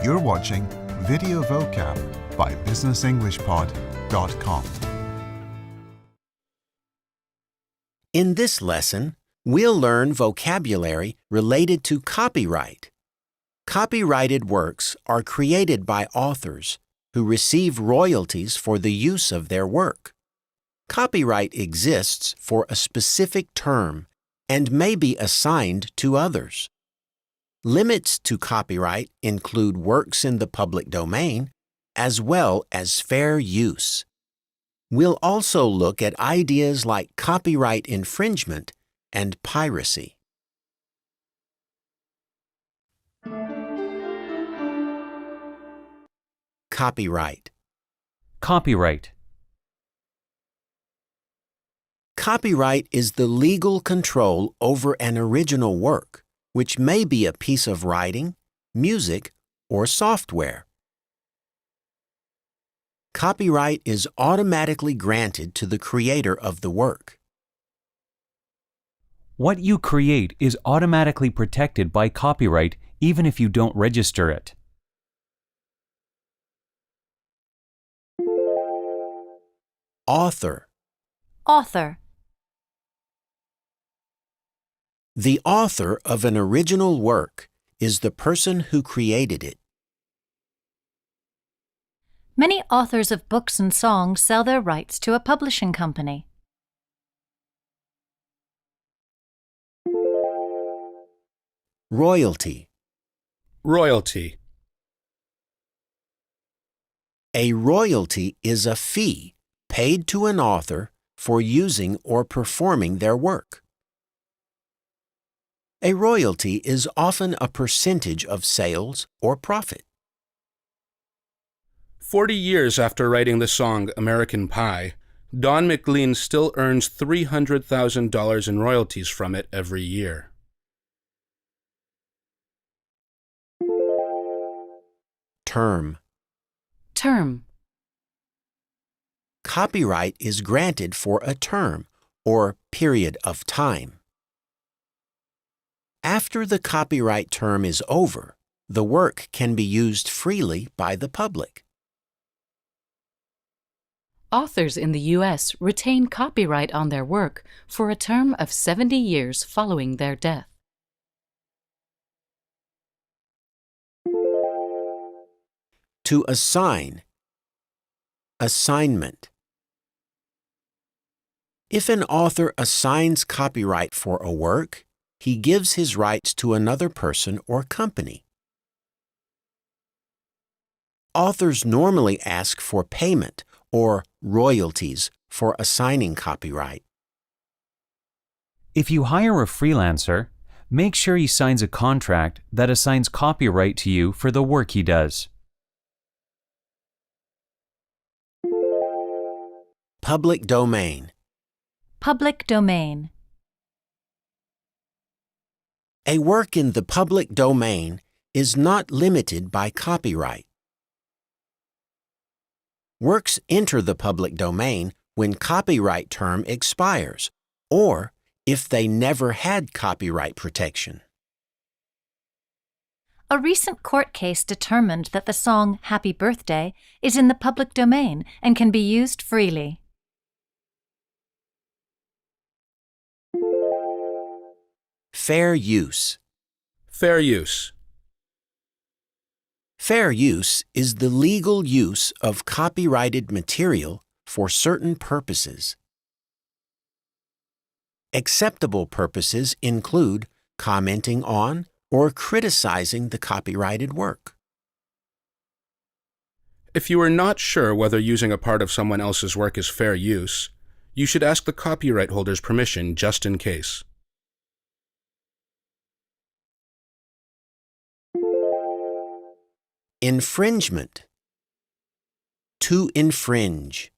You're watching Video Vocab by BusinessEnglishPod.com. In this lesson, we'll learn vocabulary related to copyright. Copyrighted works are created by authors who receive royalties for the use of their work. Copyright exists for a specific term and may be assigned to others. Limits to copyright include works in the public domain as well as fair use. We'll also look at ideas like copyright infringement and piracy. Copyright. Copyright. Copyright is the legal control over an original work, which may be a piece of writing, music, or software. Copyright is automatically granted to the creator of the work. What you create is automatically protected by copyright even if you don't register it. Author. Author. The author of an original work is the person who created it. Many authors of books and songs sell their rights to a publishing company. Royalty. Royalty. A royalty is a fee paid to an author for using or performing their work. A royalty is often a percentage of sales or profit. 40 years after writing the song American Pie, Don McLean still earns $300,000 in royalties from it every year. Term. Term. Copyright is granted for a term or period of time. After the copyright term is over, the work can be used freely by the public. Authors in the U.S. retain copyright on their work for a term of 70 years following their death. To assign. Assignment. If an author assigns copyright for a work, he gives his rights to another person or company. Authors normally ask for payment or royalties for assigning copyright. If you hire a freelancer, make sure he signs a contract that assigns copyright to you for the work he does. Public domain. Public domain. A work in the public domain is not limited by copyright. Works enter the public domain when copyright term expires, or if they never had copyright protection. A recent court case determined that the song Happy Birthday is in the public domain and can be used freely. Fair use. Fair use. Fair use is the legal use of copyrighted material for certain purposes. Acceptable purposes include commenting on or criticizing the copyrighted work. If you are not sure whether using a part of someone else's work is fair use, you should ask the copyright holder's permission just in case. Infringement. To infringe.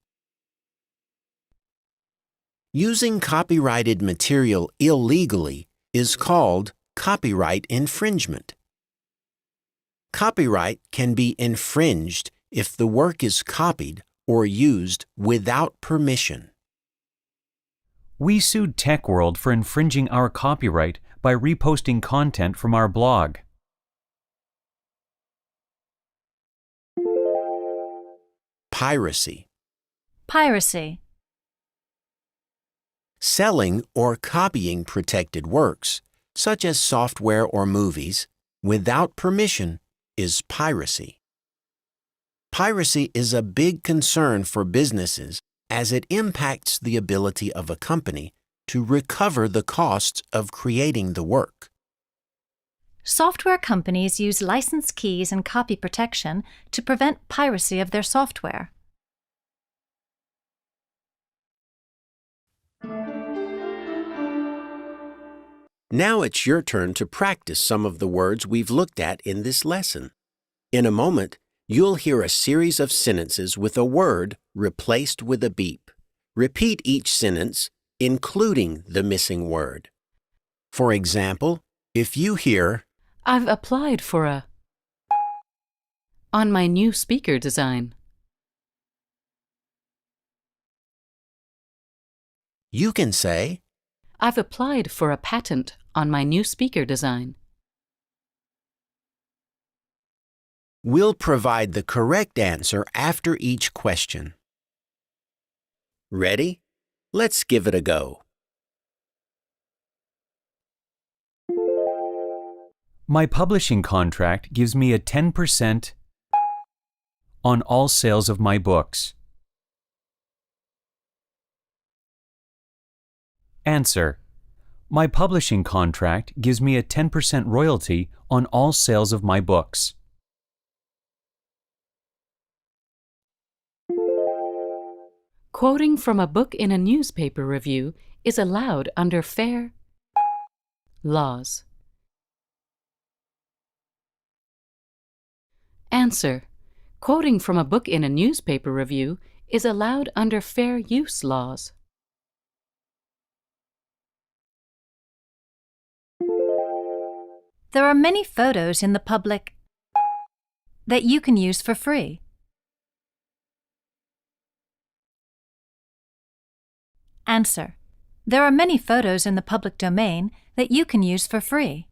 Using copyrighted material illegally is called copyright infringement. Copyright can be infringed if the work is copied or used without permission. We sued TechWorld for infringing our copyright by reposting content from our blog. piracy. Piracy. Selling or copying protected works, such as software or movies, without permission is piracy. Piracy is a big concern for businesses as it impacts the ability of a company to recover the costs of creating the work. Software companies use license keys and copy protection to prevent piracy of their software. Now it's your turn to practice some of the words we've looked at in this lesson. In a moment, you'll hear a series of sentences with a word replaced with a beep. Repeat each sentence, including the missing word. For example, if you hear, I've applied for a on my new speaker design. you can say, I've applied for a patent on my new speaker design. we'll provide the correct answer after each question. Ready? Let's give it a go. My publishing contract gives me a 10% on all sales of my books. Answer: my publishing contract gives me a 10% royalty on all sales of my books. Quoting from a book in a newspaper review is allowed under fair laws. Answer: quoting from a book in a newspaper review is allowed under fair use laws. There are many photos in the public that you can use for free. Answer: there are many photos in the public domain that you can use for free.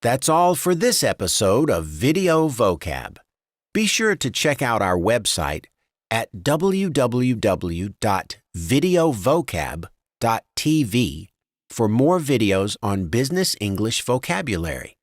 That's all for this episode of Video Vocab. Be sure to check out our website at www.videovocab.tv for more videos on business English vocabulary.